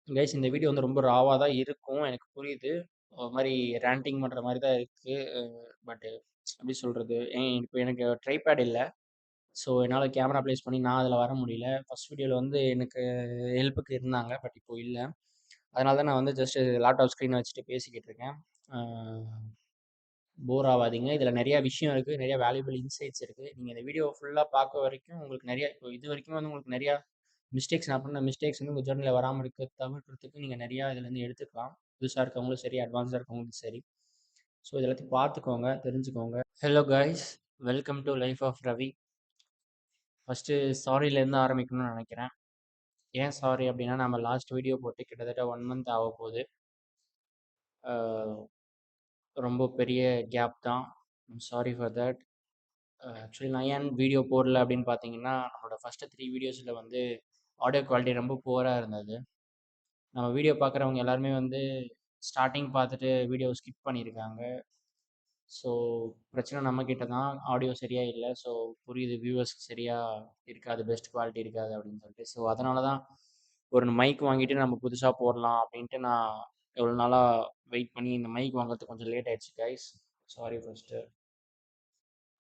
Guys இந்த video வந்து ரொம்ப ராவா தான் இருக்கும். எனக்கு புரியுது. ஒரு மாரி ரேண்டிங் பண்ற மாரி தான் இருக்கு. பட் எப்படி சொல்றது? இப்ப எனக்கு ட்ரைபேட் இல்ல. ஸோ என்னால கேமரா பிளேஸ் பண்ணி நான் அதில வர முடியல. ஃபர்ஸ்ட் வீடியோல வந்து எனக்கு ஹெல்ப்புக்கு இருந்தாங்க. பட் இப்போ இல்ல. அதனால தான் நான் வந்து ஜஸ்ட் லேப்டாப் ஸ்க்ரீன வச்சுட்டு பேசிக்கிட்டு இருக்கேன். அ போர் ஆவாதீங்க. இதில நெறைய விஷயம் இருக்கு. நெறைய வேல்யூபிள் இன்சைட்ஸ் இருக்கு. நீங்க இந்த வீடியோ ஃபுல்லா பார்க்க வரைக்கும் உங்களுக்கு நெறைய இப்போ இதுவரைக்கும் வந்து உங்களுக்கு நெறையா மிஸ்டேக்ஸ் நான் பண்ண மிஸ்டேக்ஸ் வந்து உங்க ஜர்னலில வராம தவிர்க்கிறதுக்கு நீங்க நெறையா இதுலேருந்து எடுத்துக்கலாம். புதுசா இருக்கவங்களும் சரி, அட்வான்ஸ்டா இருக்கவங்களும் சரி. ஸோ இது எல்லாத்தையும் பார்த்துக்கோங்க, தெரிஞ்சுக்கோங்க. Hello guys, welcome to life of Ravi. First சாரிலேருந்து ஆரம்பிக்கணும்னு நெனைக்கிறேன். ஏன் சாரி அப்டின்னா, நம்ம லாஸ்ட் வீடியோ போட்டு கிட்டத்தட்ட 1 மந்த் ஆகப்போது. அ ரொம்ப பெரிய கேப் தான். I'm sorry for that. Actually நான் ஏன் வீடியோ போடல அப்படின்னு பார்த்தீங்கன்னா, நம்மளோட ஃபர்ஸ்ட்டு 3 வீடியோஸில வந்து ஆடியோ குவாலிட்டி ரொம்ப புவரா இருந்தது. நம்ம வீடியோ பார்க்குறவங்க எல்லாருமே வந்து ஸ்டார்ட்டிங் பார்த்துட்டு வீடியோவ ஸ்கிப் பண்ணியிருக்காங்க. ஸோ பிரச்சனை நம்மகிட்ட தான். ஆடியோ சரியா இல்ல. ஸோ புரியுது வியூவர்ஸ்க்கு சரியா இருக்காது, பெஸ்ட் குவாலிட்டி இருக்காது அப்படின்னு சொல்லிட்டு. ஸோ அதனால தான் ஒரு மைக் வாங்கிட்டு நம்ம புதுசா போடலாம் அப்படின்ட்டு நான் எவ்வளோ நாளா வெயிட் பண்ணி இந்த மைக் வாங்குறதுக்கு கொஞ்சம் லேட் ஆயிடுச்சு கைஸ். Sorry first.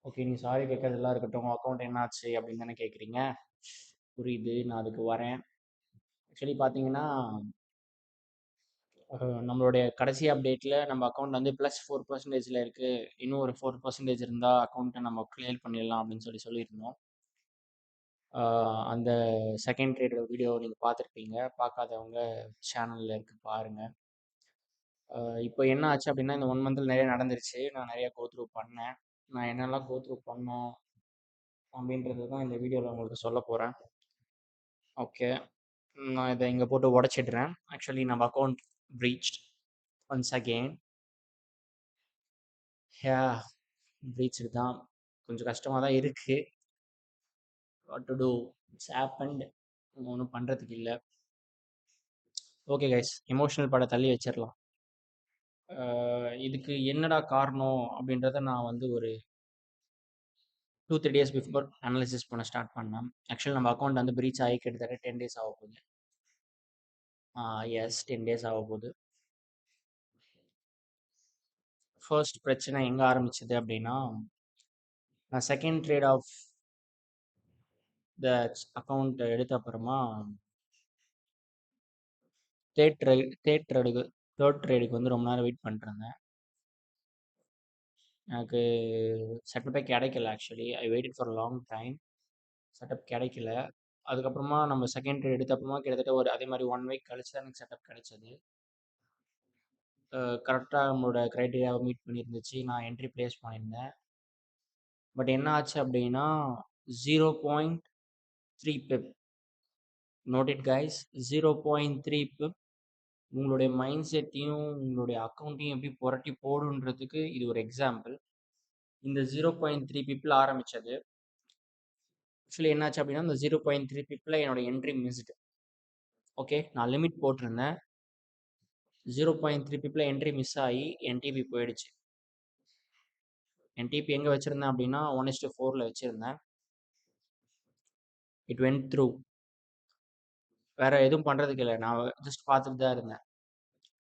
ஓகே, நீ சாரி கேட்கறதெல்லாம் இருக்கட்டும். உங்க அக்கவுண்ட் என்ன ஆச்சு அப்படின்னு தானே கேட்குறீங்க. புரியுது. நான் அதுக்கு வரேன். ஆக்சுவலி பார்த்தீங்கன்னா, நம்மளுடைய கடைசி அப்டேட்ல நம்ம அக்கவுண்ட் வந்து +4% இருக்கு. இன்னும் ஒரு 4% இருந்தா அக்கவுண்ட்ட நம்ம கிளியர் பண்ணிடலாம் அப்படின்னு சொல்லியிருந்தோம். அ அந்த செகண்ட் ட்ரேடோட வீடியோ நீங்க பார்த்துருப்பீங்க. பார்க்காதவங்க சேனல்ல இருக்கு பாருங்க. இப்போ என்ன ஆச்சு அப்படின்னா, இந்த 1 மந்த்ல நெறைய நடந்துருச்சு. நான் நெறைய கோ த்ரூ பண்ணேன். நான் என்னெல்லாம் கோ த்ரூ பண்ணேன் அப்படின்றது தான் இந்த வீடியோல உங்களுக்கு சொல்லப் போறேன். ஓகே. நான் இத இங்க போட்டு உடைச்சிடுறேன். ஆக்சுவலி நம்ம account breached once again. Yeah! Breached தான். கொஞ்சம் கஷ்டமா தான் இருக்கு. What to do? It's happened. ஒண்ணும் பண்றதுக்கு இல்ல. ஓகே கைஸ், எமோஷனல் பார்ட்ட தள்ளி வச்சிரலாம். இதுக்கு என்னடா காரணம் அப்படின்றத நான் வந்து ஒரு 2, 3 டேஸ் பிஃபோர் அனலைசிஸ் பண்ண ஸ்டார்ட் பண்ணேன். ஆக்சுவலி நம்ம அக்கவுண்ட் வந்து பிரீச் ஆகி கிட்டத்தட்ட 10 டேஸ் ஆகப்போகுது. எஸ் 10 டேஸ் ஆகப்போகுது. ஃபர்ஸ்ட் பிரச்சனை எங்க ஆரம்பிச்சது அப்படின்னா, நான் second trade of the account எடுத்த அப்புறமா தேர்ட் ட்ரேடுக்கு வந்து ரொம்ப நேரம் வெயிட் பண்ணிட்டுருந்தேன். எனக்கு செட்டப்பே கிடைக்கல actually. I weighted for a long time. Setup கிடைக்கல. அதுக்கப்புறமா நம்ம செகண்ட் ட்ரேட் எடுத்த அப்புறமா கிட்டத்தட்ட ஒரு அதே மாரி 1 வீக் கழிச்சு தான் எனக்கு செட்டப் கிடைச்சது. கரெக்ட்டா நம்மளோட கிரைட்டீரியாவ மீட் பண்ணியிருந்துச்சு. நான் என்ட்ரி பிளேஸ் பண்ணியிருந்தேன். பட் என்ன ஆச்சு அப்படின்னா, 0.3 pip. Note it guys. 0.3 pip உங்களுடைய மைண்ட் செட்டையும், உங்களுடைய அக்கவுண்ட்டையும் எப்படி புரட்டி போடுன்றதுக்கு இது ஒரு எக்ஸாம்பிள். இந்த 0.3 பிப்ல ஆரம்பிச்சது. ஆக்சுவலி என்னாச்சு அப்படின்னா, இந்த 0.3 பிப்ல என்னோட என்ட்ரி மிஸ்டு. ஓகே. நான் லிமிட் போட்டிருந்தேன். 0.3 பிப்ல என்ட்ரி மிஸ் ஆயி என் டிபி போயிடுச்சு. என் டிபி எங்க வச்சிருந்தேன் அப்படின்னா 1:4ல வச்சிருந்தேன். It went through. வேற எதுவும் பண்றதுக்கு இல்ல. நான் ஜஸ்ட் பார்த்துட்டு தான் இருந்தேன்.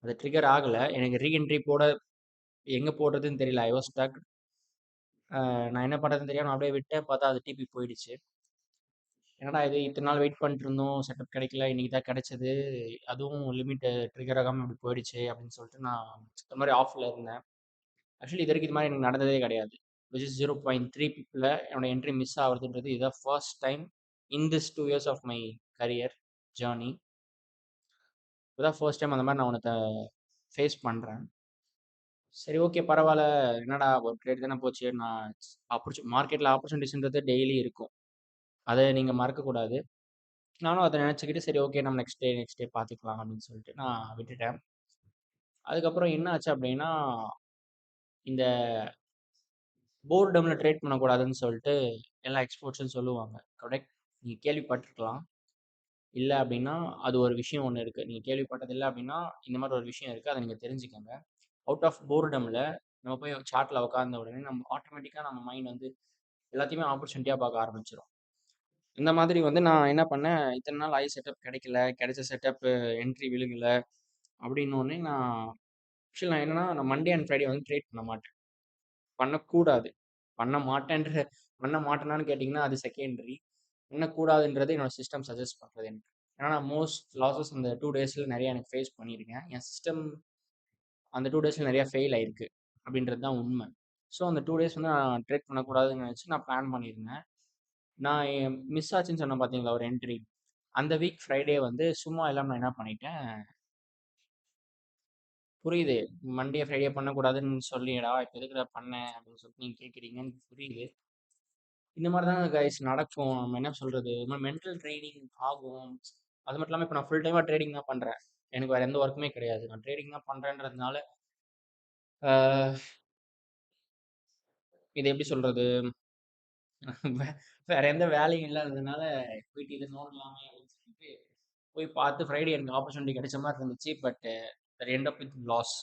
அது ட்ரிகர் ஆகல. எனக்கு ரீஎன்ட்ரி போட எங்க போடுறதுன்னு தெரியல. I was stuck. நான் என்ன பண்றதுன்னு தெரியாம நான் அப்படியே விட்டேன். பார்த்தா அது டிபி போயிடுச்சு. என்னடா இது இத்தன நாள் வெயிட் பண்ணிட்டு இருந்தோம். செட்டப் கிடைக்கல. இன்னைக்கு தான் கிடைச்சது. அதுவும் லிமிட் ட்ரிகர் ஆகாம இப்படி போயிடுச்சே அப்படின்னு சொல்லிட்டு நான் ஒரு மாரி ஆஃப்ல இருந்தேன். ஆக்சுவலி இதுவரைக்கும் இது மாரி எனக்கு நடந்ததே கிடையாது. விச் இஸ் 0.3 பீப்பிள்ல என்னோட என்ட்ரி மிஸ் ஆகுறதுன்றது இதுதான் first time in this 2 years of my career journey. இதுதான் ஃபர்ஸ்ட் டைம் அந்த மாரி நான் ஒண்ணத்த ஃபேஸ் பண்றேன். சரி ஓகே பரவால்ல. என்னடா ஒரு ட்ரேட் தானே போச்சு. நான் மார்க்கெட்ல ஆப்பர்ச்சுனிட்டீஸ்ன்றது டெய்லி இருக்கும். அத நீங்க மறக்கக்கூடாது. நானும் அத நினச்சுக்கிட்டு சரி ஓகே நம்ம நெக்ஸ்ட் டே பார்த்துக்கலாம் அப்படின்னு சொல்லிட்டு நான் விட்டுட்டேன். அதுக்கப்புறம் என்ன ஆச்சு அப்படின்னா, இந்த போர்டம்ல ட்ரேட் பண்ணக்கூடாதுன்னு சொல்லிட்டு எல்லா எக்ஸ்பர்ட்ஸும் சொல்லுவாங்க. கரெக்ட். நீங்க கேள்விப்பட்டுருக்கலாம். இல்ல அப்படின்னா, அது ஒரு விஷயம் ஒண்ணு இருக்கு. நீங்க கேள்விப்பட்டது இல்ல அப்படின்னா, இந்த மாரி ஒரு விஷயம் இருக்கு. அத நீங்க தெரிஞ்சுக்கங்க. அவுட் ஆஃப் போர்டம்ல நம்ம போய் சார்ட்ல உட்கார்ந்த உடனே நம்ம ஆட்டோமேட்டிக்கா நம்ம மைண்ட் வந்து எல்லாத்தையுமே ஆப்பர்ச்சுனிட்டியா பார்க்க ஆரம்பிச்சுரும். இந்த மாதிரி வந்து நான் என்ன பண்ணேன், இத்தன நாள் செட்டப் கிடைக்கல. கிடைச்ச செட்டப் என்ட்ரி விழுகல. அப்படின்னோனே நான் என்னன்னா, நான் மண்டே அண்ட் ஃப்ரைடே வந்து ட்ரேட் பண்ண மாட்டேன். பண்ணக்கூடாது. பண்ண மாட்டேன்ற பண்ண மாட்டேனான்னு கேட்டீங்கன்னா, அது செகண்டரி. பண்ணக்கூடாதுன்றது என்னோட சிஸ்டம் சஜெஸ்ட் பண்றது எனக்கு. ஏன்னா, நான் மோஸ்ட் லாஸஸ் இந்த 2 டேஸ்ல நெறைய எனக்கு ஃபேஸ் பண்ணியிருக்கேன். என் சிஸ்டம் அந்த 2 டேஸ்ல நெறைய ஃபெயில் ஆயிருக்கு. அப்படின்றது தான் உண்ம. ஸோ, அந்த 2 டேஸ் வந்து நான் ட்ரேட் பண்ணக்கூடாதுன்னு நெனச்சு நான் பிளான் பண்ணியிருந்தேன். நான் மிஸ் ஆச்சுன்னு சொன்னேன் பார்த்தீங்களா ஒரு என்ட்ரி. அந்த வீக் ஃப்ரைடே வந்து சும்மா இல்லாம நான் என்ன பண்ணிட்டேன், புரியுது. மண்டே, ஃப்ரைடே பண்ணக்கூடாதுன்னு சொல்லியேடா, இப்ப எதுக்குடா பண்ண? அப்படின்னு சொல்லிட்டு நீங்க கேட்கிறீங்கன்னு புரியுது. இந்த மாரி தாங்க கைஸ் நடக்கும். நம்ம என்ன சொல்றது? ஒரு மாரி மென்டல் ட்ரெய்னிங் ஆகும். அது மட்டும் இல்லாம இப்ப நான் ஃபுல் டைமா ட்ரேடிங் தான் பண்றேன். எனக்கு வேற எந்த ஒர்க்குமே கிடையாது. நான் ட்ரேடிங் தான் பண்றேன்றதுனால, ஆ இது எப்படி சொல்றது? வே வேற எந்த வேலையும் இல்லாததுனால, போயிட்டு இத நோண்டலாமே அப்படின்னு சொல்லிட்டு, போய் பார்த்து ஃப்ரைடே எனக்கு ஆப்பர்ச்சுனிட்டி கிடைச்ச மாரி இருந்துச்சு. But that end up with loss.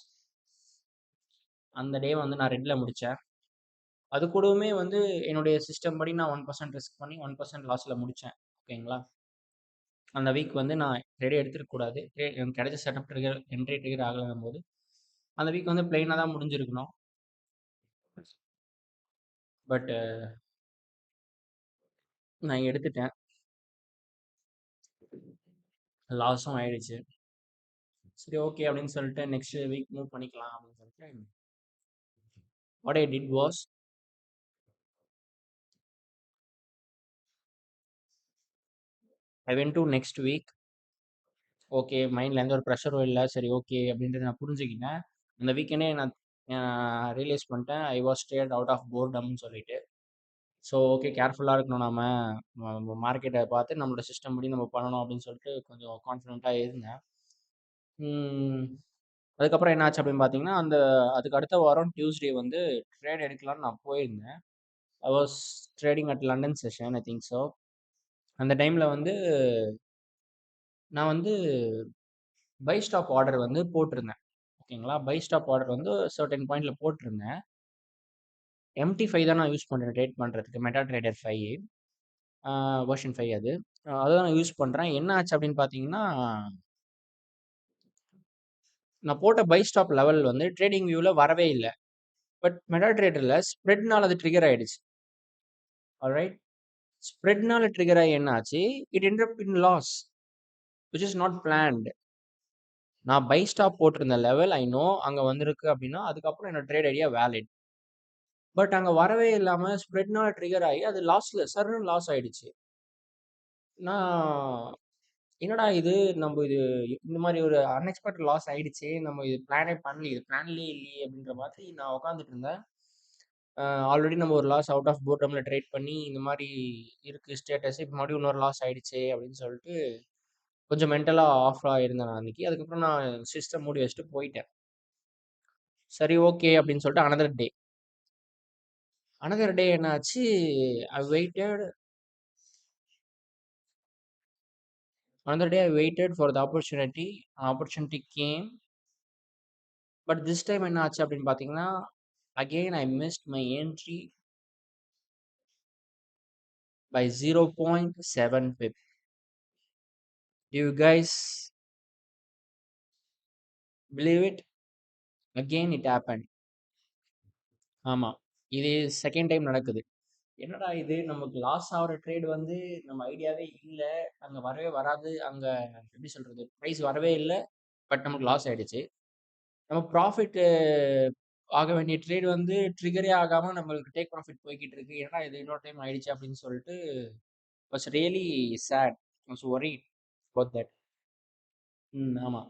அந்த டே வந்து நான் ரெட்ல முடிச்சேன். அது கூடவுமே வந்து என்னுடைய சிஸ்டம் படி நான் 1% ரிஸ்க் பண்ணி 1% லாஸ்ல முடிச்சேன். ஓகேங்களா? அந்த வீக் வந்து நான் ட்ரேடே எடுத்திருக்க கூடாது. எனக்கு கிடைச்ச செட்டப் ட்ரிகர் என்ட்ரி ட்ரிகர் ஆகலங்கும்போது, அந்த வீக் வந்து பிளெயினா தான் முடிஞ்சிருக்கணும். பட் நான் எடுத்துட்டேன். லாஸும் ஆயிடுச்சு. சரி ஓகே அப்படின்னு சொல்லிட்டு நெக்ஸ்ட் வீக் மூவ் பண்ணிக்கலாம் அப்படின்னு சொல்லிட்டு, what I did was I went to next week. Okay மைண்ட்ல எந்த ஒரு ப்ரெஷரும் இல்ல. சரி ஓகே அப்படின்றத நான் புரிஞ்சுக்கிட்டேன். அந்த வீக்கெண்டே நான் ரியலைஸ் பண்ணிட்டேன். I was stayed out of போர்டம்னு சொல்லிட்டு. ஸோ ஓகே கேர்ஃபுல்லா இருக்கணும் நாம. மார்க்கெட்ட பார்த்து நம்மளோட சிஸ்டம் படி நம்ம பண்ணணும் அப்படின்னு சொல்லிட்டு கொஞ்சம் கான்ஃபிடென்ட்டா இருந்தேன். ம். அதுக்கப்புறம் என்னாச்சு அப்படின்னு பார்த்தீங்கன்னா, அதுக்கு அடுத்த வாரம் டியூஸ்டே வந்து ட்ரேட் எடுக்கலான்னு நான் போயிருந்தேன். I was trading at London session I think so. அந்த டைம்ல வந்து நான் வந்து பை ஸ்டாப் ஆர்டர் வந்து போட்டிருந்தேன். ஓகேங்களா? பை ஸ்டாப் ஆர்டர் வந்து சர்டைன் பாயிண்ட்ல போட்டிருந்தேன். MT5 தான் நான் யூஸ் பண்றேன் ட்ரேட் பண்றதுக்கு. மெட்டா ட்ரேடர் 5 வெர்ஷன் 5 அது. அதுதான் நான் யூஸ் பண்றேன். என்ன ஆச்சு அப்படின்னு பார்த்தீங்கன்னா, நான் போட்ட பை ஸ்டாப் லெவல் வந்து ட்ரேடிங் வியூல வரவே இல்ல. பட் மெட்டா ட்ரேடர்ல ஸ்ப்ரெட்னால அது ட்ரிகர் ஆயிடுச்சு. ஆல்ரைட். ஸ்ப்ரெட்னால ட்ரிகர் ஆயி என்ன ஆச்சு? It ended up in loss which is not planned. நான் பை ஸ்டாப் போட்டிருந்த லெவல் ஐ நோ அங்க வந்திருக்கு அப்படின்னா, அதுக்கப்புறம் என்னோட ட்ரேட் ஐடியா வேலிட். பட் அங்க வரவே இல்லாம ஸ்ப்ரெட்னால ட்ரிகர் ஆயி அது லாஸ்ல சர்ருன்னு லாஸ் ஆயிடுச்சு. நான் என்னடா இது! இது இந்த மாரி ஒரு அன்எக்ஸ்பெக்டட் லாஸ் ஆயிடுச்சே! நம்ம இது பிளானே பண்ணலையே! இது பிளான்லயே இல்லையே! அப்படின்ற மாதிரி நான் உட்காந்துட்டு இருந்தேன். ஆல்ரெடி நம்ம ஒரு லாஸ் அவுட் ஆஃப் போர்டம்ல ட்ரேட் பண்ணி இந்த மாரி இருக்கு ஸ்டேட்டஸ். இப்ப மறுபடியும் இன்னொரு லாஸ் ஆயிடுச்சே! அப்படின்னு சொல்லிட்டு கொஞ்சம் மென்டலா ஆஃப்ல இருந்தேன் நான் அன்னைக்கு. அதுக்கப்புறம் நான் சிஸ்டம் மூடி வச்சுட்டு போயிட்டேன். சரி ஓகே அப்படின்னு சொல்லிட்டு அனதர் டே என்ன ஆச்சு? ஐ weighted another day I weighted for the opportunity. Opportunity game. But this time என்ன ஆச்சு அப்படின்னு பார்த்தீங்கன்னா, again I missed my entry by 0.7 pip. Do you guys believe it? Again it happened. ஆமா. இது செகண்ட் டைம் நடக்குது. என்னடா இது நமக்கு லாஸ் ஆகுற ட்ரேட் வந்து நம்ம ஐடியாவே இல்ல. அங்க வரவே வராது. அங்க எப்படி சொல்றது? பிரைஸ் வரவே இல்ல. பட் நமக்கு லாஸ் ஆயிடுச்சு. நம்ம ப்ராஃபிட் ஆக வேண்டிய ட்ரேட் வந்து ட்ரிகரே ஆகாம நம்மளுக்கு டேக் ப்ராஃபிட் போய்க்கிட்டு இருக்கு. என்னடா இது இன்னொரு டைம் ஆயிடுச்சு அப்படின்னு சொல்லிட்டு was really sad. Was worried about that. ஆமா.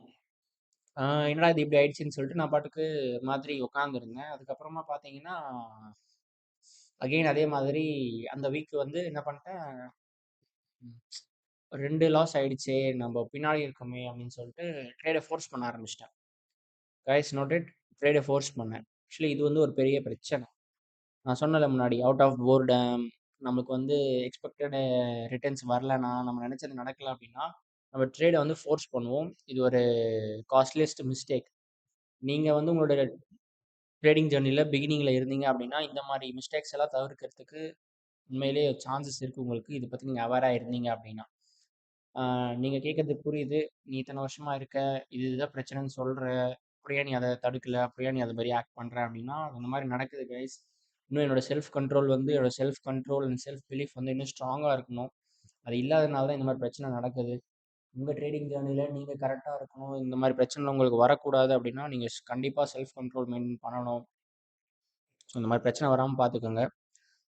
என்னடா இது இப்படி ஆயிடுச்சுன்னு சொல்லிட்டு நான் பாட்டுக்கு மாதிரி உட்காந்துருந்தேன். அதுக்கப்புறமா பார்த்தீங்கன்னா, அகைன் அதே மாதிரி அந்த வீக் வந்து என்ன பண்ணிட்டேன், 2 லாஸ் ஆயிடுச்சே! நம்ம பின்னாடி இருக்கோமே அப்படின்னு சொல்லிட்டு ட்ரேட ஃபோர்ஸ் பண்ண ஆரம்பிச்சுட்டேன். கைஸ் நோட்டட் ட்ரேட ஃபோர்ஸ் பண்ணேன். ஆக்சுவலி இது வந்து ஒரு பெரிய பிரச்சனை. நான் சொன்னேன்ல முன்னாடி அவுட் ஆஃப் போர்டம் நமக்கு வந்து எக்ஸ்பெக்டட் ரிட்டர்ன்ஸ் வரலன்னா, நம்ம நினைச்சது நடக்கல அப்படின்னா, நம்ம ட்ரேட வந்து ஃபோர்ஸ் பண்ணுவோம். இது ஒரு காஸ்ட்லியஸ்ட் மிஸ்டேக். நீங்க வந்து உங்களோட ட்ரேடிங் ஜர்னில பிகினிங்ல இருந்தீங்க அப்படின்னா, இந்த மாரி மிஸ்டேக்ஸ் எல்லாம் தவிர்க்கிறதுக்கு உண்மையிலேயே சான்சஸ் இருக்கு உங்களுக்கு. இத பத்தி நீங்க அவேரா இருந்தீங்க அப்படின்னா. நீங்க கேட்கறது புரியுது. நீ இத்தன வருஷமா இருக்க. இதுதான் பிரச்சனைன்னு சொல்ற. அப்புறம் ஏன் நீ அத தடுக்கல? அப்புறம் ஏன் நீ அது மாரி ஆக்ட் பண்ற? அப்படின்னா, அந்த மாரி நடக்குது கைஸ். இன்னும் என்னோட செல்ஃப் கண்ட்ரோல் வந்து என்னோட self control and self belief வந்து இன்னும் ஸ்ட்ராங்கா இருக்கணும். அது இல்லாதனால தான் இந்த மாரி பிரச்சனை நடக்குது. உங்க ட்ரேடிங் ஜர்னில நீங்க கரெக்ட்டா இருக்கணும். இந்த மாரி பிரச்சனை உங்களுக்கு வரக்கூடாது அப்படின்னா, நீங்க கண்டிப்பா செல்ஃப் கண்ட்ரோல் மெயின்டெயின் பண்ணணும். ஸோ இந்த மாரி பிரச்சனை வராம பார்த்துக்கோங்க.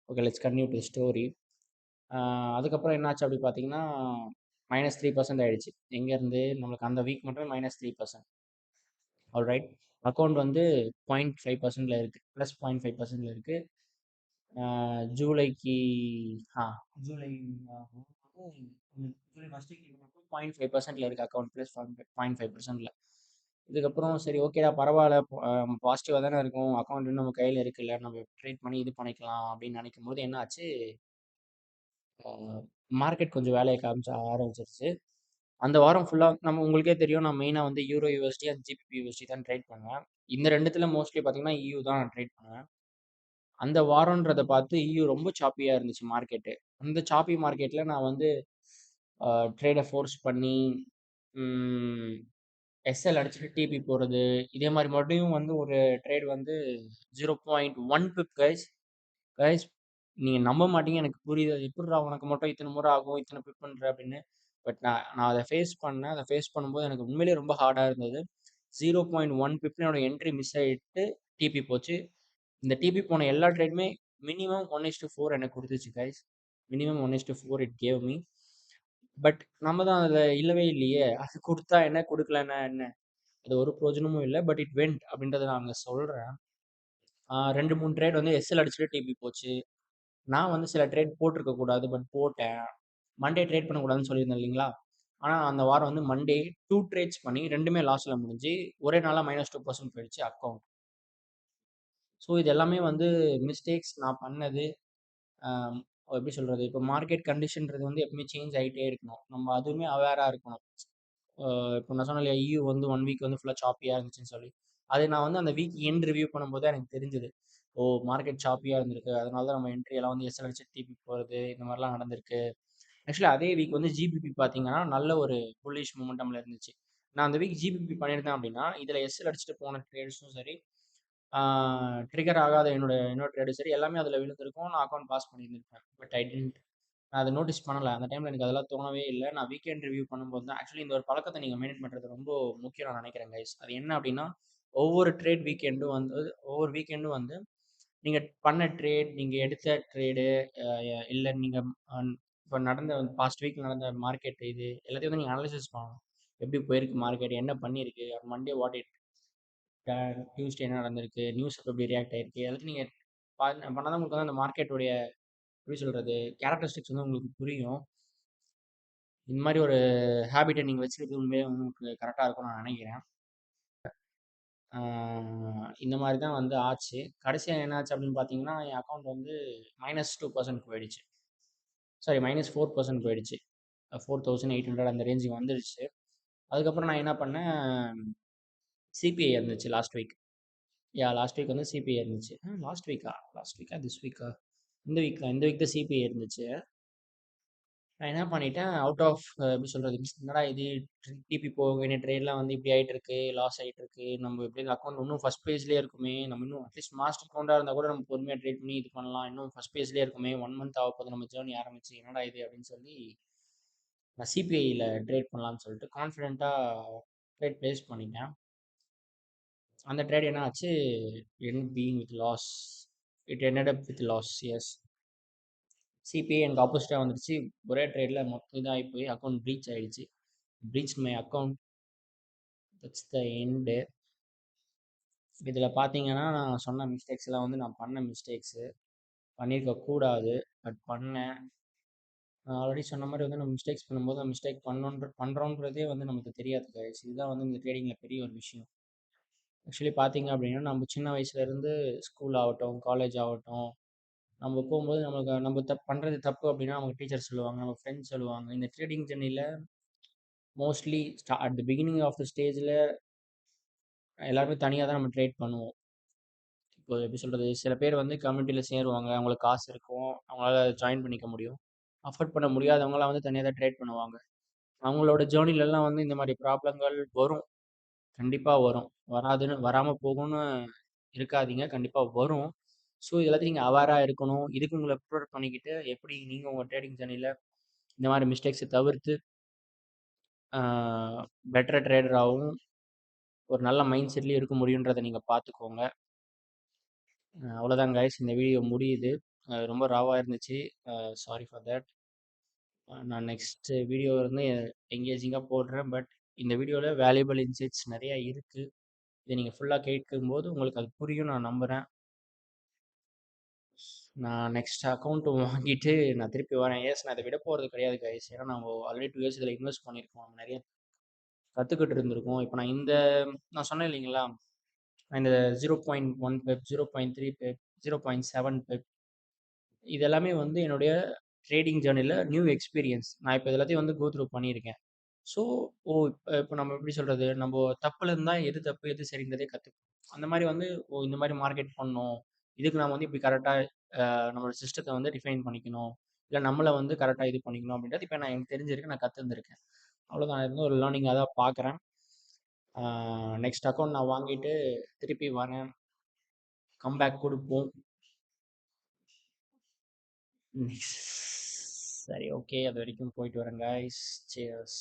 Okay, let's continue to story. அதுக்கப்புறம் என்னாச்சு அப்படி பார்த்தீங்கன்னா, -3% ஆயிடுச்சு. எங்கேருந்து நம்மளுக்கு அந்த வீக் மட்டுமே -3%. ஆல்ரைட். அக்கவுண்ட் வந்து 0.5%ல இருக்கு. +0.5%ல இருக்கு. ஜூலைக்கு ஆ ஜூலை ஜூலை ஃபர்ஸ்ட் வீக் மட்டும் 0.5%ல இருக்கு அக்கவுண்ட் +0.5%ல. இதுக்கப்புறம் சரி ஓகேடா பரவாயில்ல, பாசிட்டிவாக தானே இருக்கும், அக்கௌண்ட் இன்னும் நம்ம கையில் இருக்குல்ல, நம்ம ட்ரேட் பண்ணி இது பண்ணிக்கலாம் அப்படின்னு நினைக்கும் போது என்ன ஆச்சு, மார்க்கெட் கொஞ்சம் வேலையை காமிச்ச ஆரம்பிச்சிருச்சு. அந்த வாரம் ஃபுல்லாக நம்ம உங்களுக்கே தெரியும், நான் மெயினாக வந்து euro USD and GBP USD தான் ட்ரேட் பண்ணுவேன். இந்த ரெண்டுத்துல மோஸ்ட்லி பார்த்தீங்கன்னா EU தான் நான் ட்ரேட் பண்ணுவேன். அந்த வாரம்ன்றத பார்த்து EU ரொம்ப சாப்பியாக இருந்துச்சு மார்க்கெட்டு. அந்த சாப்பி மார்க்கெட்டில் நான் வந்து ட்ரேடை ஃபோர்ஸ் பண்ணி எஸ்எல் அடிச்சுட்டு டிபி போகிறது, இதே மாதிரி மறுபடியும் வந்து ஒரு ட்ரேட் வந்து 0.1 பிப் கைஸ். கைஸ், நீங்கள் நம்ப மாட்டீங்க, எனக்கு புரியுது. அது எப்படிடா உனக்கு மட்டும் இத்தனை முறை ஆகும், இத்தனை பிப் பண்ணுற அப்படின்னு. பட் நான் நான் அதை ஃபேஸ் பண்ணேன். அதை ஃபேஸ் பண்ணும்போது எனக்கு உண்மையிலேயே ரொம்ப ஹார்டாக இருந்தது. 0.1 பிப்ல என்னோட என்ட்ரி மிஸ் ஆகிட்டு டிபி போச்சு. இந்த டிபி போன எல்லா ட்ரேடுமே மினிமம் 1:4 எனக்கு கொடுத்துச்சு guys. Minimum 1:4 it gave me. But நம்ம தான் அதில் இல்லவே இல்லையே. அது கொடுத்தா என்ன, கொடுக்கலன்னா என்ன, அது ஒரு பிரயோஜனமும் இல்லை. பட் இட் வெண்ட் அப்படின்றத நான் அங்கே சொல்கிறேன். 2-3 ட்ரேட் வந்து எஸ்எல் அடிச்சுட்டு டிபி போச்சு. நான் வந்து சில ட்ரேட் போட்டிருக்க கூடாது, பட் போட்டேன். மண்டே ட்ரேட் பண்ணக்கூடாதுன்னு சொல்லியிருந்தேன் இல்லைங்களா? ஆனால் அந்த வாரம் வந்து மண்டே 2 ட்ரேட்ஸ் பண்ணி ரெண்டுமே லாஸில் முடிஞ்சு ஒரே நாளாக -2% போயிடுச்சு அக்கௌண்ட். ஸோ இது எல்லாமே வந்து மிஸ்டேக்ஸ் நான் பண்ணது. ஆம், எப்படி சொல்கிறது, இப்போ மார்க்கெட் கண்டிஷன்றது வந்து எப்பவுமே சேஞ்ச் ஆகிட்டே இருக்கணும். நம்ம அதுவுமே அவேராக இருக்கணும். இப்போ நான் சொன்னேன் இல்லையா, EU வந்து 1 வீக் வந்து ஃபுல்லாக சாப்பியாக இருந்துச்சுன்னு சொல்லி. அது நான் வந்து அந்த வீக் எண்ட் ரிவ்யூ பண்ணும்போது எனக்கு தெரிஞ்சுது. ஓ, மார்க்கெட் சாப்பியாக இருந்திருக்கு, அதனால தான் நம்ம என்ட்ரி எல்லாம் வந்து எஸ்எல் அடிச்சு டிபி போகிறது இந்த மாதிரிலாம் நடந்திருக்கு. ஆக்சுவலி அதே வீக் வந்து ஜிபிபி பார்த்தீங்கன்னா நல்ல ஒரு புல்லிஷ் மூமெண்டமில் இருந்துச்சு. நான் அந்த வீக் ஜிபிபி பண்ணியிருந்தேன் அப்படின்னா, இதில் எஸ்எல் அடிச்சுட்டு போன ட்ரேட்ஸும் சரி, ட்ரிகர் ஆகாத என்னோட ட்ரேடும் சரி, எல்லாமே அதில் விழுந்திருக்கும். நான் அக்கௌண்ட் பாஸ் பண்ணியிருந்திருப்பேன். But I didn't. நான் அதை நோட்டீஸ் பண்ணல. அந்த டைம்ல எனக்கு அதெல்லாம் தோணவே இல்ல. நான் வீக்கெண்ட் ரிவ்யூ பண்ணும்போது தான் ஆக்சுவலி இந்த ஒரு பழக்கத்த நீங்க மெயின்டெயின் பண்றது ரொம்ப முக்கியம் நான் நினைக்கிறேன் கைஸ். அது என்ன அப்டின்னா, ஒவ்வொரு ட்ரேட் வீக்கெண்டும் வந்து ஒவ்வொரு வீக்கெண்டும் வந்து நீங்க பண்ண ட்ரேட், நீங்க எடுத்த ட்ரேடு, அ இல்ல நீங்க இப்ப நடந்த பாஸ்ட் வீக் நடந்த மார்க்கெட் இது எல்லாத்தையும் வந்து நீங்க அனலைசிஸ் பண்ணணும். எப்படி போயிருக்கு மார்க்கெட்? என்ன பண்ணியிருக்கு? Monday what it done? Tuesday என்ன நடந்திருக்கு? நியூஸ் எப்படி ரியாக்ட் ஆயிருக்கு? எல்லாத்தையும் நீங்க பண்ணா தான் உங்களுக்கு வந்து அந்த மார்க்கெட்டுடைய எப்படி சொல்றது? கேரக்டரிஸ்டிக்ஸ் வந்து உங்களுக்கு புரியும். இந்த மாதிரி ஒரு ஹேபிட்டை நீங்கள் வச்சுக்கிறது உண்மையே வந்து உங்களுக்கு கரெக்டாக இருக்கும்னு நான் நினைக்கிறேன். இந்த மாதிரி தான் வந்து ஆச்சு. கடைசியாக என்ன ஆச்சு அப்படின்னு பார்த்தீங்கன்னா, என் அக்கௌண்ட் வந்து -2% போயிடுச்சு. சாரி, -4% போயிடுச்சு. 4800 அந்த ரேஞ்சுக்கு வந்துடுச்சு. அதுக்கப்புறம் நான் என்ன பண்ணேன், சிபிஐ இருந்துச்சு லாஸ்ட் வீக். லாஸ்ட் வீக் வந்து சிபிஐ இருந்துச்சு. லாஸ்ட் வீக்கா திஸ் வீக்கா? இந்த வீக் தான் சிபிஐ இருந்துச்சு. நான் என்ன பண்ணிட்டேன், அவுட் ஆஃப் எப்படி சொல்றது, என்னடா இது, டிபி போக வேண்டிய ட்ரேட்லாம் வந்து இப்படி ஆயிட்டு இருக்கு, லாஸ் ஆயிட்டு இருக்கு. நம்ம எப்படி இந்த அக்கௌண்ட் இன்னும் ஃபர்ஸ்ட் பேஜ்லேயே இருக்குமே, நம்ம இன்னும் அட்லீஸ்ட் மாஸ்டர் அக்கௌண்ட்டாக இருந்தால் கூட நம்ம பொறுமையாக ட்ரேட் பண்ணி இது பண்ணலாம். இன்னும் ஃபர்ஸ்ட் பேஜ்லேயே இருக்குமே, 1 மந்த் ஆக போகுது நம்ம ஜேர்னி ஆரம்பிச்சு, என்னடா இது அப்படின்னு சொல்லி நான் சிபிஐயில் ட்ரேட் பண்ணலாம்னு சொல்லிட்டு கான்ஃபிடென்ட்டாக ட்ரேட் ப்ளேஸ் பண்ணிட்டேன். அந்த ட்ரேட் என்ன ஆச்சு, end being with loss. It ended up with loss, yes. CPI எனக்கு ஆப்போசிட்டாக வந்துருச்சு. ஒரே ட்ரேடில் மொத்தம் இதாகி போய் அக்கௌண்ட் ப்ரீச் ஆகிடுச்சு. Breach my account. That's the end. இதில் பார்த்தீங்கன்னா, நான் சொன்ன மிஸ்டேக்ஸ்லாம் வந்து நான் பண்ண மிஸ்டேக்ஸு. பண்ணியிருக்க கூடாது, பட் பண்ணேன். நான் ஆல்ரெடி சொன்ன மாதிரி வந்து நம்ம மிஸ்டேக்ஸ் பண்ணும்போது நம்ம மிஸ்டேக் பண்ணுறோன்றதே வந்து நமக்கு தெரியாது கைஸ். இதுதான் வந்து இந்த ட்ரேடிங்கில் பெரிய ஒரு விஷயம். ஆக்சுவலி பார்த்தீங்க அப்படின்னா, நம்ம சின்ன வயசுலேருந்து ஸ்கூல் ஆகட்டும், காலேஜ் ஆகட்டும், நம்ம போகும்போது நமக்கு நம்ம பண்ணுறது தப்பு அப்படின்னா நமக்கு டீச்சர் சொல்லுவாங்க, நம்ம ஃப்ரெண்ட்ஸ் சொல்லுவாங்க. இந்த ட்ரேடிங் ஜர்னியில் mostly at the beginning of the ஸ்டேஜில் எல்லாருமே தனியாக தான் நம்ம ட்ரேட் பண்ணுவோம். இப்போ எப்படி சொல்றது? சில பேர் வந்து கம்யூனிட்டில சேருவாங்க. அவங்களுக்கு காசு இருக்கும். அவங்களால ஜாயின் பண்ணிக்க முடியும். அஃபோர்ட் பண்ண முடியாதவங்கலாம் வந்து தனியா தான் ட்ரேட் பண்ணுவாங்க. அவங்களோட ஜர்னிலலாம் வந்து இந்த மாரி ப்ராப்ளங்கள் வரும். கண்டிப்பா வரும். வராம போகும்னு இருக்காதீங்க. கண்டிப்பா வரும். ஸோ, இது எல்லாத்தையும் நீங்க அவேரா இருக்கணும். இதுக்கு உங்கள ப்ரிப்பேர் பண்ணிக்கிட்டு, எப்படி நீங்க உங்க ட்ரேடிங் ஜர்னில இந்த மாரி மிஸ்டேக்ஸ தவிர்த்து, ஆ பெட்டர் ட்ரேடராவும், ஒரு நல்ல மைண்ட் செட்லயும் இருக்க முடியுன்றத நீங்க பார்த்துக்கோங்க. அவ்வளோதான் கைஸ். இந்த வீடியோ முடியுது. ரொம்ப ராவா இருந்துச்சு. Sorry for that. நான் நெக்ஸ்ட் வீடியோ வந்து எங்கேஜிங்கா போடுறேன். பட் இந்த வீடியோல வேல்யூபிள் இன்சைட்ஸ் நெறைய இருக்கு. இத நீங்க ஃபுல்லா கேட்கும்போது உங்களுக்கு அது புரியும்னு நான் நம்புறேன். நான் நெக்ஸ்ட் அக்கவுண்ட் வாங்கிட்டு நான் திருப்பி வரேன். எஸ், நான் இத விட போறது கிடையாது கைஸ். ஏன்னா நம்ம ஆல்ரெடி 2 இயர்ஸ் இதில இன்வெஸ்ட் பண்ணியிருக்கோம். நம்ம நெறைய கத்துக்கிட்டு இருந்திருக்கோம். இப்ப நான் சொன்னேன் இல்லைங்களா? நான் இந்த 0.1 பெப், 0.3 பெப், 0.7 பெப் இது எல்லாமே வந்து என்னுடைய ட்ரேடிங் ஜர்னில நியூ எக்ஸ்பீரியன்ஸ். நான் இப்ப இது எல்லாத்தையும் வந்து கோ த்ரூ பண்ணியிருக்கேன். ஸோ, இப்ப நம்ம எப்படி சொல்றது? நம்ப தப்புல இருந்தா எது தப்பு, எது சரின்றதே கத்துப்போம். அந்த மாரி வந்து, இந்த மாரி மார்க்கெட் பண்ணணும். இதுக்கு நாம வந்து இப்படி கரெக்ட்டா நம்மளோட சிஸ்டத்த வந்து டிஃபைன் பண்ணிக்கணும். இல்ல நம்மள வந்து கரெக்ட்டா இது பண்ணிக்கணும் அப்படின்றது இப்ப எனக்கு தெரிஞ்சிருக்கு. நான் கத்துருந்துருக்கேன். அவ்வளோதான். இது வந்து ஒரு லேர்னிங்கா தான் பார்க்குறேன். ஆ நெக்ஸ்ட் அக்கவுண்ட் நான் வாங்கிட்டு திருப்பி வரேன். கம்பேக் குடுப்போம். சரி, ஓகே. அதுவரைக்கும் போயிட்டு வரேன் காய்ஸ். சியர்ஸ்.